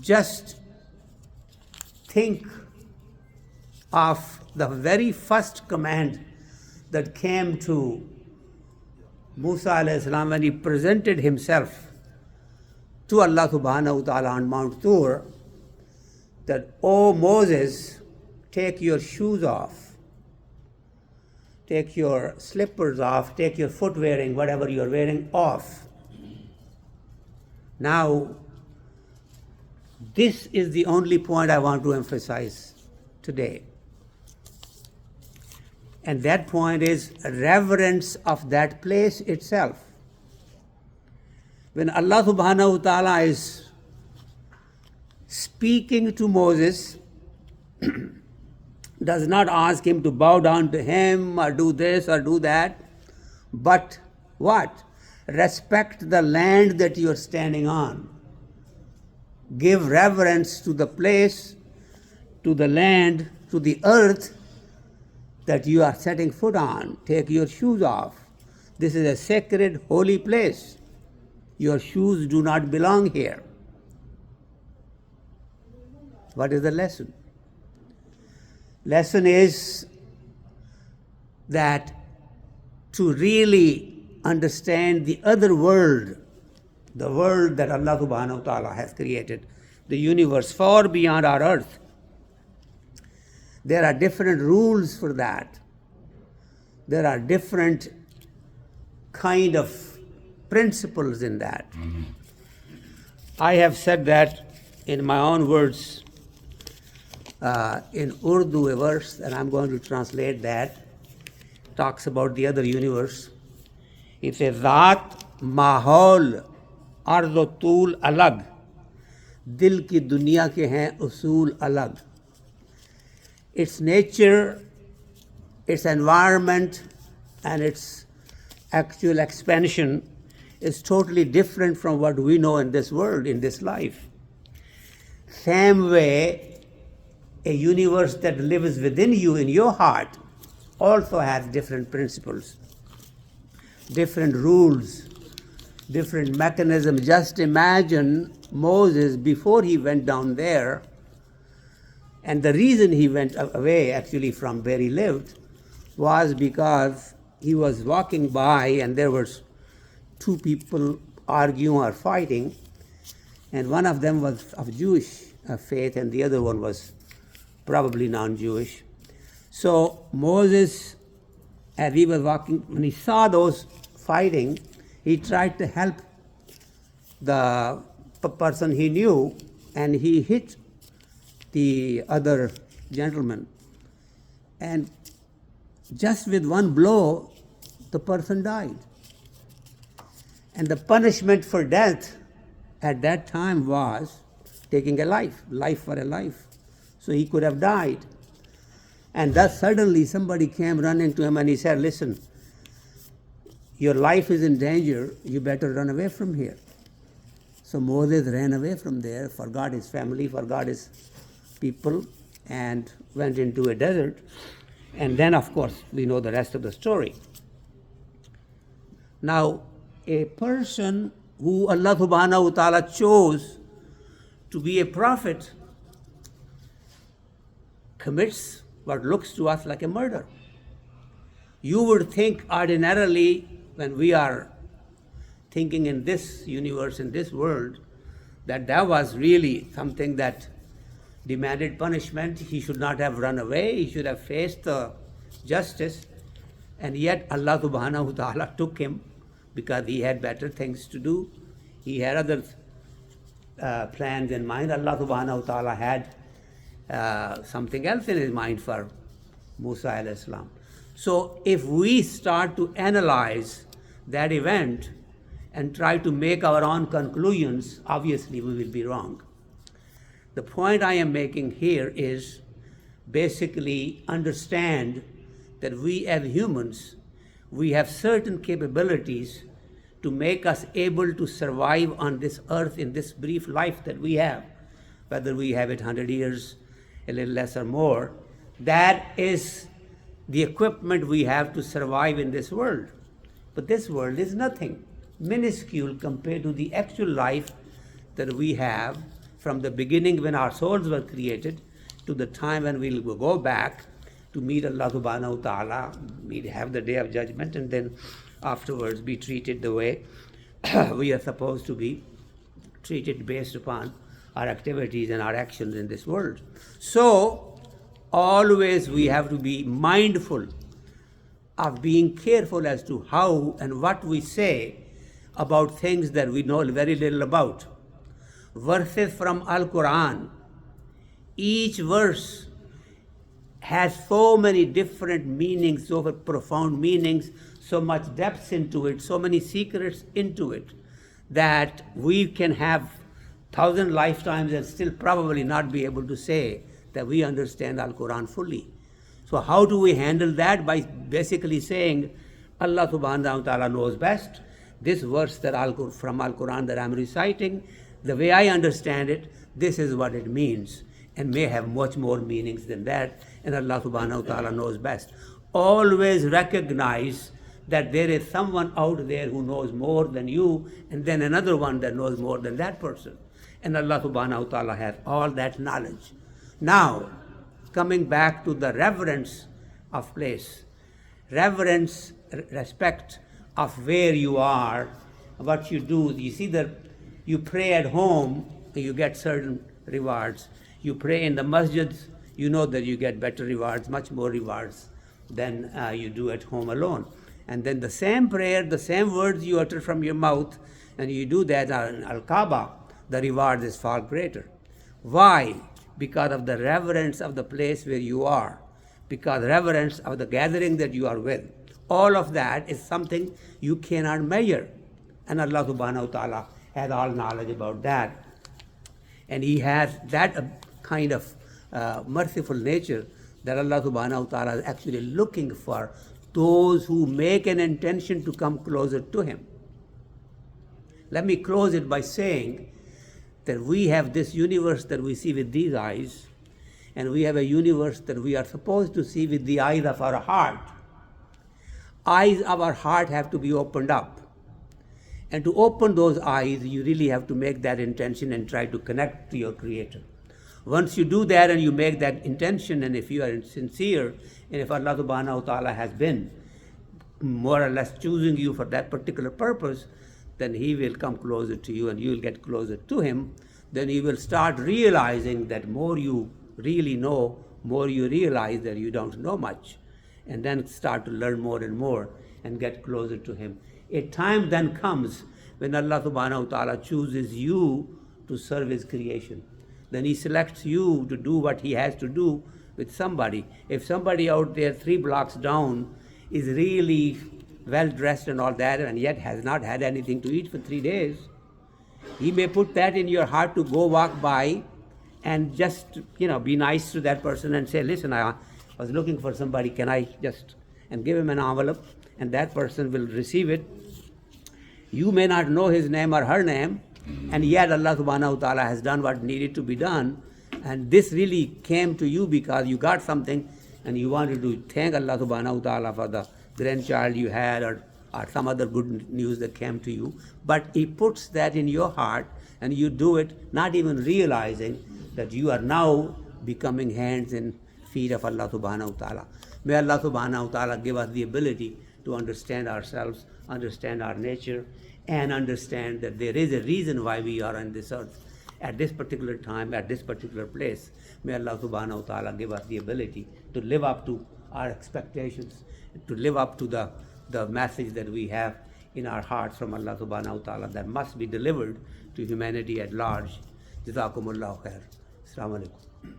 Just think of the very first command that came to Musa alayhi salam when he presented himself to Allah subhanahu wa ta'ala on Mount Toor, that, "O Moses, take your shoes off, take your slippers off, take your foot wearing, whatever you're wearing, off." Now, this is the only point I want to emphasize today. And that point is reverence of that place itself. When Allah subhanahu wa ta'ala is speaking to Moses, does not ask him to bow down to him or do this or do that, but what? Respect the land that you are standing on. Give reverence to the place, to the land, to the earth that you are setting foot on. Take your shoes off. This is a sacred, holy place. Your shoes do not belong here. What is the lesson? Lesson is that to really understand the other world, the world that Allah subhanahu wa ta'ala has created, the universe far beyond our earth, there are different rules for that. There are different kind of principles in that. I have said that in my own words in Urdu, a verse, and I'm going to translate that, talks about the other universe. It says, "Zaat mahol ardo tool alag, dil ki duniya ke hain usool alag." Its nature, its environment, and its actual expansion is totally different from what we know in this world, in this life. Same way, a universe that lives within you, in your heart, also has different principles, different rules, different mechanisms. Just imagine Moses before he went down there, and the reason he went away actually from where he lived was because he was walking by and there was two people arguing or fighting, and one of them was of Jewish faith and the other one was probably non-Jewish. So Moses, as he was walking, when he saw those fighting, he tried to help the person he knew, and he hit the other gentleman. And just with one blow, the person died. And the punishment for death at that time was taking a life for a life. So he could have died. And thus suddenly somebody came running to him and he said, "Listen, your life is in danger, you better run away from here." So Moses ran away from there, forgot his family, forgot his people, and went into a desert. And then, of course, we know the rest of the story. Now, a person who Allah subhanahu wa ta'ala chose to be a prophet commits what looks to us like a murder. You would think ordinarily, when we are thinking in this universe, in this world, that was really something that demanded punishment. He should not have run away. He should have faced the justice. And yet Allah subhanahu wa ta'ala took him because he had better things to do. He had other plans in mind. Allah subhanahu wa ta'ala had something else in his mind for Musa alayhi salam. So if we start to analyze that event and try to make our own conclusions, obviously we will be wrong. The point I am making here is basically understand that we as humans, we have certain capabilities to make us able to survive on this earth in this brief life that we have, whether we have it 100 years, a little less or more. That is the equipment we have to survive in this world. But this world is nothing. minuscule compared to the actual life that we have from the beginning when our souls were created to the time when we'll go back to meet Allah subhanahu wa ta'ala, we'll have the day of judgment, and then afterwards be treated the way we are supposed to be treated based upon our activities and our actions in this world. So always we have to be mindful of being careful as to how and what we say about things that we know very little about. Verses from Al-Quran, each verse has so many different meanings, so profound meanings, so much depth into it, so many secrets into it, that we can have 1,000 lifetimes and still probably not be able to say that we understand Al-Quran fully. So how do we handle that? By basically saying, Allah subhanahu wa ta'ala knows best. This verse that from Al-Quran that I'm reciting, the way I understand it, this is what it means, and may have much more meanings than that, and Allah subhanahu wa ta'ala knows best. Always recognize that there is someone out there who knows more than you, and then another one that knows more than that person. And Allah subhanahu wa ta'ala has all that knowledge. Now, coming back to the reverence of place, reverence, respect of where you are, what you do. You see that you pray at home, you get certain rewards. You pray in the masjids, you know that you get better rewards, much more rewards than you do at home alone. And then the same prayer, the same words you utter from your mouth, and you do that on Al-Kaaba, the reward is far greater. Why? Because of the reverence of the place where you are, because reverence of the gathering that you are with. All of that is something you cannot measure. And Allah subhanahu wa ta'ala has all knowledge about that. And He has that kind of merciful nature that Allah subhanahu wa ta'ala is actually looking for those who make an intention to come closer to Him. Let me close it by saying that we have this universe that we see with these eyes, and we have a universe that we are supposed to see with the eyes of our heart. Eyes of our heart have to be opened up. And to open those eyes, you really have to make that intention and try to connect to your Creator. Once you do that and you make that intention, and if you are sincere, and if Allah subhanahu wa ta'ala has been more or less choosing you for that particular purpose, then He will come closer to you and you will get closer to Him. Then you will start realizing that more you really know, more you realize that you don't know much. And then start to learn more and more and get closer to Him. A time then comes when Allah subhanahu wa ta'ala chooses you to serve His creation. Then He selects you to do what He has to do with somebody. If somebody out there 3 blocks down is really well dressed and all that, and yet has not had anything to eat for 3 days, He may put that in your heart to go walk by and just, be nice to that person and say, listen, I was looking for somebody, can I just, and give him an envelope, and that person will receive it. You may not know his name or her name, and yet Allah subhanahu wa ta'ala has done what needed to be done, and this really came to you because you got something and you wanted to thank Allah subhanahu wa ta'ala for the grandchild you had or some other good news that came to you. But He puts that in your heart and you do it not even realizing that you are now becoming hands and feet of Allah subhanahu wa ta'ala. May Allah subhanahu wa ta'ala give us the ability to understand ourselves, understand our nature, and understand that there is a reason why we are on this earth at this particular time, at this particular place. May Allah subhanahu wa ta'ala give us the ability to live up to our expectations, to live up to the message that we have in our hearts from Allah subhanahu wa ta'ala that must be delivered to humanity at large. Jazakumullahu khair. Assalamu alaikum.